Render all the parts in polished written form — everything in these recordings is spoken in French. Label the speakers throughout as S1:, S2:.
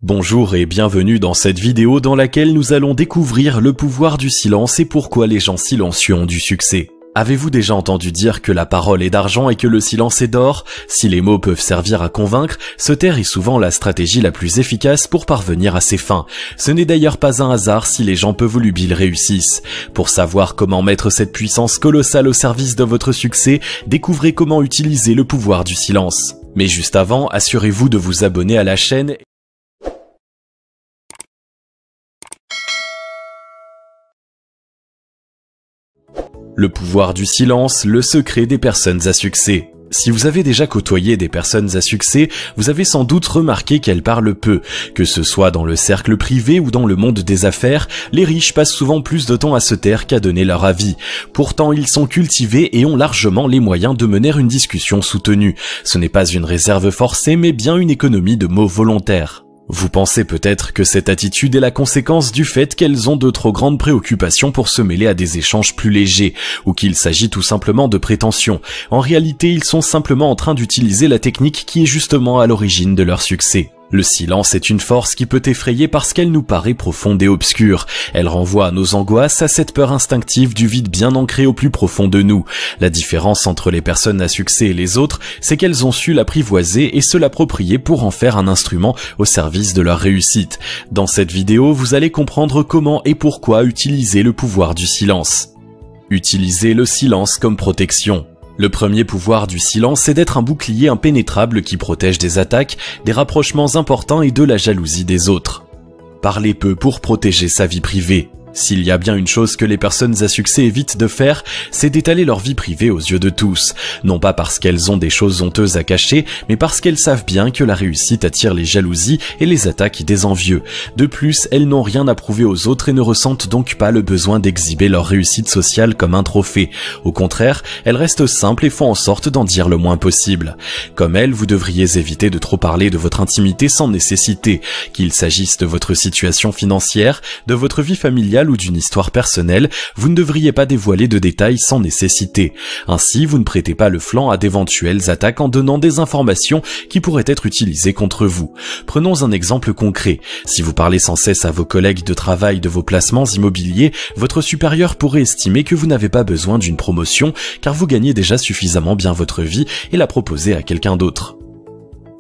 S1: Bonjour et bienvenue dans cette vidéo dans laquelle nous allons découvrir le pouvoir du silence et pourquoi les gens silencieux ont du succès. Avez-vous déjà entendu dire que la parole est d'argent et que le silence est d'or? Si les mots peuvent servir à convaincre, se taire est souvent la stratégie la plus efficace pour parvenir à ses fins. Ce n'est d'ailleurs pas un hasard si les gens peu volubiles réussissent. Pour savoir comment mettre cette puissance colossale au service de votre succès, découvrez comment utiliser le pouvoir du silence. Mais juste avant, assurez-vous de vous abonner à la chaîne. Le pouvoir du silence, le secret des personnes à succès. Si vous avez déjà côtoyé des personnes à succès, vous avez sans doute remarqué qu'elles parlent peu. Que ce soit dans le cercle privé ou dans le monde des affaires, les riches passent souvent plus de temps à se taire qu'à donner leur avis. Pourtant, ils sont cultivés et ont largement les moyens de mener une discussion soutenue. Ce n'est pas une réserve forcée, mais bien une économie de mots volontaires. Vous pensez peut-être que cette attitude est la conséquence du fait qu'elles ont de trop grandes préoccupations pour se mêler à des échanges plus légers, ou qu'il s'agit tout simplement de prétentions. En réalité, ils sont simplement en train d'utiliser la technique qui est justement à l'origine de leur succès. Le silence est une force qui peut effrayer parce qu'elle nous paraît profonde et obscure. Elle renvoie à nos angoisses, à cette peur instinctive du vide bien ancré au plus profond de nous. La différence entre les personnes à succès et les autres, c'est qu'elles ont su l'apprivoiser et se l'approprier pour en faire un instrument au service de leur réussite. Dans cette vidéo, vous allez comprendre comment et pourquoi utiliser le pouvoir du silence. Utilisez le silence comme protection. Le premier pouvoir du silence, c'est d'être un bouclier impénétrable qui protège des attaques, des rapprochements importants et de la jalousie des autres. Parler peu pour protéger sa vie privée. S'il y a bien une chose que les personnes à succès évitent de faire, c'est d'étaler leur vie privée aux yeux de tous. Non pas parce qu'elles ont des choses honteuses à cacher, mais parce qu'elles savent bien que la réussite attire les jalousies et les attaques des envieux. De plus, elles n'ont rien à prouver aux autres et ne ressentent donc pas le besoin d'exhiber leur réussite sociale comme un trophée. Au contraire, elles restent simples et font en sorte d'en dire le moins possible. Comme elles, vous devriez éviter de trop parler de votre intimité sans nécessité, qu'il s'agisse de votre situation financière, de votre vie familiale ou d'une histoire personnelle, vous ne devriez pas dévoiler de détails sans nécessité. Ainsi, vous ne prêtez pas le flanc à d'éventuelles attaques en donnant des informations qui pourraient être utilisées contre vous. Prenons un exemple concret. Si vous parlez sans cesse à vos collègues de travail de vos placements immobiliers, votre supérieur pourrait estimer que vous n'avez pas besoin d'une promotion car vous gagnez déjà suffisamment bien votre vie et la proposer à quelqu'un d'autre.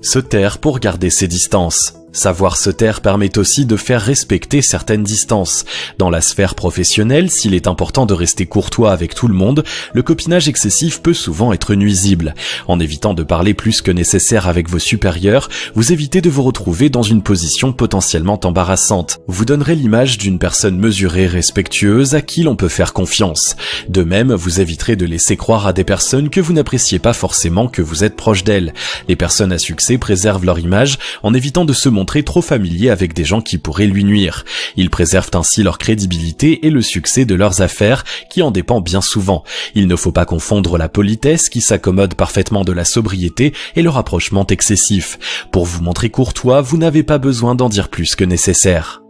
S1: Se taire pour garder ses distances. Savoir se taire permet aussi de faire respecter certaines distances. Dans la sphère professionnelle, s'il est important de rester courtois avec tout le monde, le copinage excessif peut souvent être nuisible. En évitant de parler plus que nécessaire avec vos supérieurs, vous évitez de vous retrouver dans une position potentiellement embarrassante. Vous donnerez l'image d'une personne mesurée, respectueuse, à qui l'on peut faire confiance. De même, vous éviterez de laisser croire à des personnes que vous n'appréciez pas forcément que vous êtes proche d'elles. Les personnes à succès préservent leur image en évitant de se montrer trop familier avec des gens qui pourraient lui nuire. Ils préservent ainsi leur crédibilité et le succès de leurs affaires qui en dépend bien souvent. Il ne faut pas confondre la politesse qui s'accommode parfaitement de la sobriété et le rapprochement excessif. Pour vous montrer courtois, vous n'avez pas besoin d'en dire plus que nécessaire.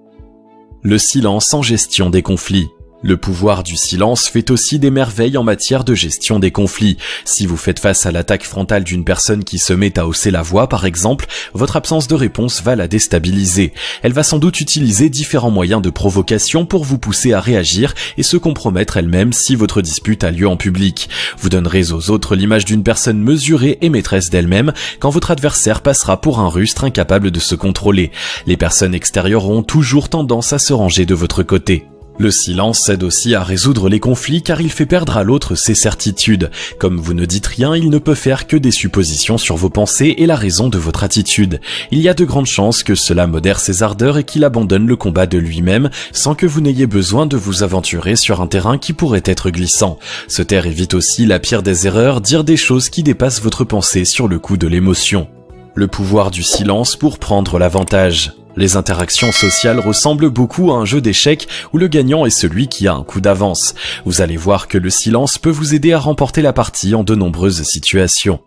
S1: Le silence en gestion des conflits. Le pouvoir du silence fait aussi des merveilles en matière de gestion des conflits. Si vous faites face à l'attaque frontale d'une personne qui se met à hausser la voix, par exemple, votre absence de réponse va la déstabiliser. Elle va sans doute utiliser différents moyens de provocation pour vous pousser à réagir et se compromettre elle-même si votre dispute a lieu en public. Vous donnerez aux autres l'image d'une personne mesurée et maîtresse d'elle-même quand votre adversaire passera pour un rustre incapable de se contrôler. Les personnes extérieures auront toujours tendance à se ranger de votre côté. Le silence aide aussi à résoudre les conflits car il fait perdre à l'autre ses certitudes. Comme vous ne dites rien, il ne peut faire que des suppositions sur vos pensées et la raison de votre attitude. Il y a de grandes chances que cela modère ses ardeurs et qu'il abandonne le combat de lui-même sans que vous n'ayez besoin de vous aventurer sur un terrain qui pourrait être glissant. Se taire évite aussi la pire des erreurs, dire des choses qui dépassent votre pensée sur le coup de l'émotion. Le pouvoir du silence pour prendre l'avantage. Les interactions sociales ressemblent beaucoup à un jeu d'échecs où le gagnant est celui qui a un coup d'avance. Vous allez voir que le silence peut vous aider à remporter la partie en de nombreuses situations.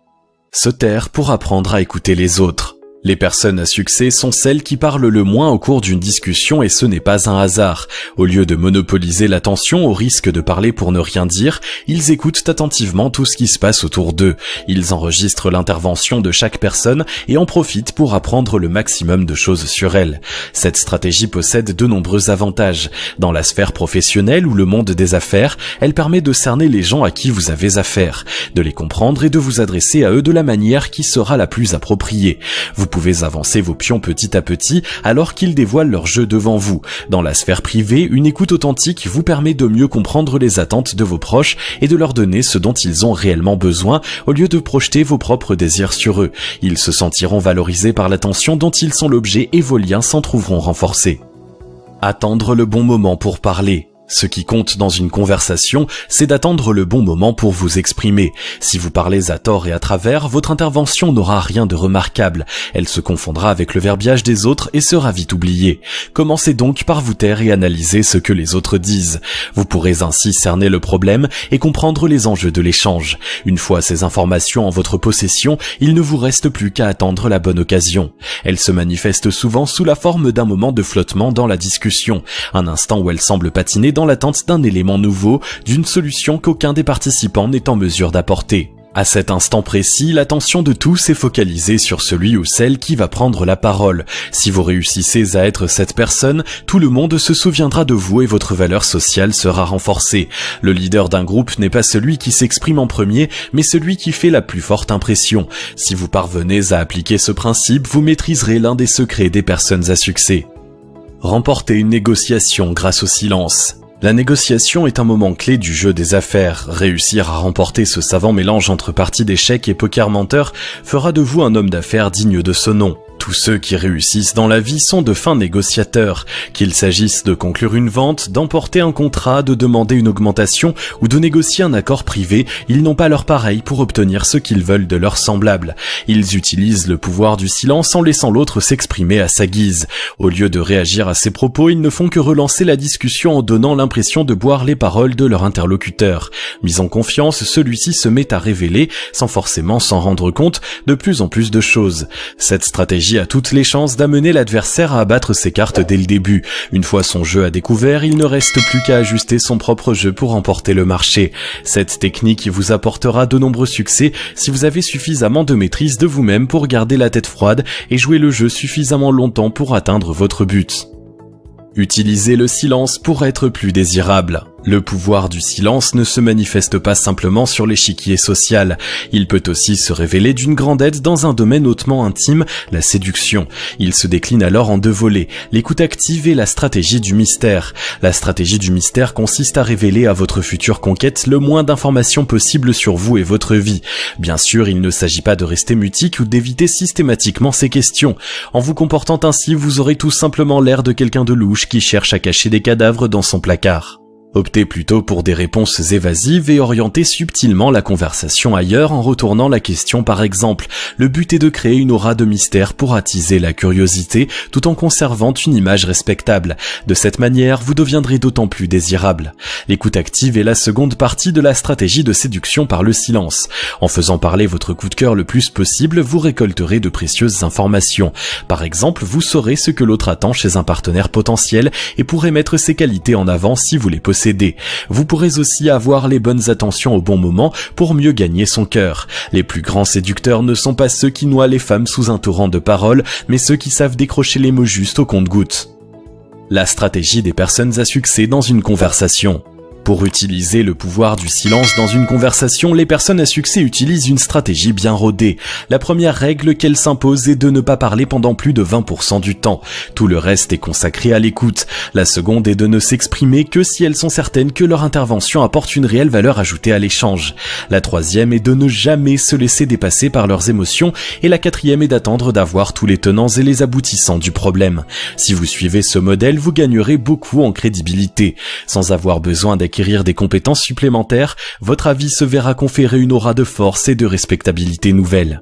S1: Se taire pour apprendre à écouter les autres. Les personnes à succès sont celles qui parlent le moins au cours d'une discussion et ce n'est pas un hasard. Au lieu de monopoliser l'attention au risque de parler pour ne rien dire, ils écoutent attentivement tout ce qui se passe autour d'eux. Ils enregistrent l'intervention de chaque personne et en profitent pour apprendre le maximum de choses sur elle. Cette stratégie possède de nombreux avantages. Dans la sphère professionnelle ou le monde des affaires, elle permet de cerner les gens à qui vous avez affaire, de les comprendre et de vous adresser à eux de la manière qui sera la plus appropriée. Vous pouvez avancer vos pions petit à petit alors qu'ils dévoilent leur jeu devant vous. Dans la sphère privée, une écoute authentique vous permet de mieux comprendre les attentes de vos proches et de leur donner ce dont ils ont réellement besoin au lieu de projeter vos propres désirs sur eux. Ils se sentiront valorisés par l'attention dont ils sont l'objet et vos liens s'en trouveront renforcés. Attendre le bon moment pour parler. Ce qui compte dans une conversation, c'est d'attendre le bon moment pour vous exprimer. Si vous parlez à tort et à travers, votre intervention n'aura rien de remarquable. Elle se confondra avec le verbiage des autres et sera vite oubliée. Commencez donc par vous taire et analyser ce que les autres disent. Vous pourrez ainsi cerner le problème et comprendre les enjeux de l'échange. Une fois ces informations en votre possession, il ne vous reste plus qu'à attendre la bonne occasion. Elle se manifeste souvent sous la forme d'un moment de flottement dans la discussion, un instant où elle semble patiner dans l'attente d'un élément nouveau, d'une solution qu'aucun des participants n'est en mesure d'apporter. À cet instant précis, l'attention de tous est focalisée sur celui ou celle qui va prendre la parole. Si vous réussissez à être cette personne, tout le monde se souviendra de vous et votre valeur sociale sera renforcée. Le leader d'un groupe n'est pas celui qui s'exprime en premier, mais celui qui fait la plus forte impression. Si vous parvenez à appliquer ce principe, vous maîtriserez l'un des secrets des personnes à succès. Remporter une négociation grâce au silence. La négociation est un moment clé du jeu des affaires. Réussir à remporter ce savant mélange entre partie d'échecs et poker menteur fera de vous un homme d'affaires digne de ce nom. Tous ceux qui réussissent dans la vie sont de fins négociateurs. Qu'il s'agisse de conclure une vente, d'emporter un contrat, de demander une augmentation ou de négocier un accord privé, ils n'ont pas leur pareil pour obtenir ce qu'ils veulent de leurs semblables. Ils utilisent le pouvoir du silence en laissant l'autre s'exprimer à sa guise. Au lieu de réagir à ses propos, ils ne font que relancer la discussion en donnant l'impression de boire les paroles de leur interlocuteur. Mis en confiance, celui-ci se met à révéler, sans forcément s'en rendre compte, de plus en plus de choses. Cette stratégie a toutes les chances d'amener l'adversaire à abattre ses cartes dès le début. Une fois son jeu à découvert, il ne reste plus qu'à ajuster son propre jeu pour remporter le marché. Cette technique vous apportera de nombreux succès si vous avez suffisamment de maîtrise de vous-même pour garder la tête froide et jouer le jeu suffisamment longtemps pour atteindre votre but. Utilisez le silence pour être plus désirable. Le pouvoir du silence ne se manifeste pas simplement sur l'échiquier social. Il peut aussi se révéler d'une grande aide dans un domaine hautement intime, la séduction. Il se décline alors en deux volets, l'écoute active et la stratégie du mystère. La stratégie du mystère consiste à révéler à votre future conquête le moins d'informations possible sur vous et votre vie. Bien sûr, il ne s'agit pas de rester mutique ou d'éviter systématiquement ces questions. En vous comportant ainsi, vous aurez tout simplement l'air de quelqu'un de louche qui cherche à cacher des cadavres dans son placard. Optez plutôt pour des réponses évasives et orientez subtilement la conversation ailleurs en retournant la question par exemple. Le but est de créer une aura de mystère pour attiser la curiosité tout en conservant une image respectable. De cette manière, vous deviendrez d'autant plus désirable. L'écoute active est la seconde partie de la stratégie de séduction par le silence. En faisant parler votre coup de cœur le plus possible, vous récolterez de précieuses informations. Par exemple, vous saurez ce que l'autre attend chez un partenaire potentiel et pourrez mettre ses qualités en avant si vous les possédez. Vous pourrez aussi avoir les bonnes attentions au bon moment pour mieux gagner son cœur. Les plus grands séducteurs ne sont pas ceux qui noient les femmes sous un torrent de paroles, mais ceux qui savent décrocher les mots justes au compte-gouttes. La stratégie des personnes à succès dans une conversation. Pour utiliser le pouvoir du silence dans une conversation, les personnes à succès utilisent une stratégie bien rodée. La première règle qu'elles s'imposent est de ne pas parler pendant plus de 20% du temps. Tout le reste est consacré à l'écoute. La seconde est de ne s'exprimer que si elles sont certaines que leur intervention apporte une réelle valeur ajoutée à l'échange. La troisième est de ne jamais se laisser dépasser par leurs émotions et la quatrième est d'attendre d'avoir tous les tenants et les aboutissants du problème. Si vous suivez ce modèle, vous gagnerez beaucoup en crédibilité. Sans avoir besoin d'acquérir des compétences supplémentaires, votre avis se verra conférer une aura de force et de respectabilité nouvelle.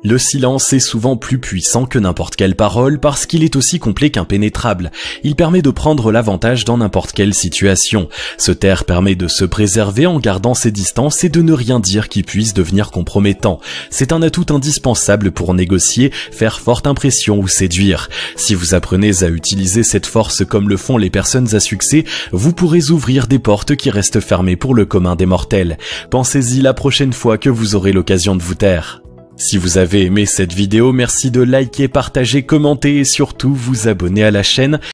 S1: Le silence est souvent plus puissant que n'importe quelle parole parce qu'il est aussi complet qu'impénétrable. Il permet de prendre l'avantage dans n'importe quelle situation. Se taire permet de se préserver en gardant ses distances et de ne rien dire qui puisse devenir compromettant. C'est un atout indispensable pour négocier, faire forte impression ou séduire. Si vous apprenez à utiliser cette force comme le font les personnes à succès, vous pourrez ouvrir des portes qui restent fermées pour le commun des mortels. Pensez-y la prochaine fois que vous aurez l'occasion de vous taire. Si vous avez aimé cette vidéo, merci de liker, partager, commenter et surtout vous abonner à la chaîne.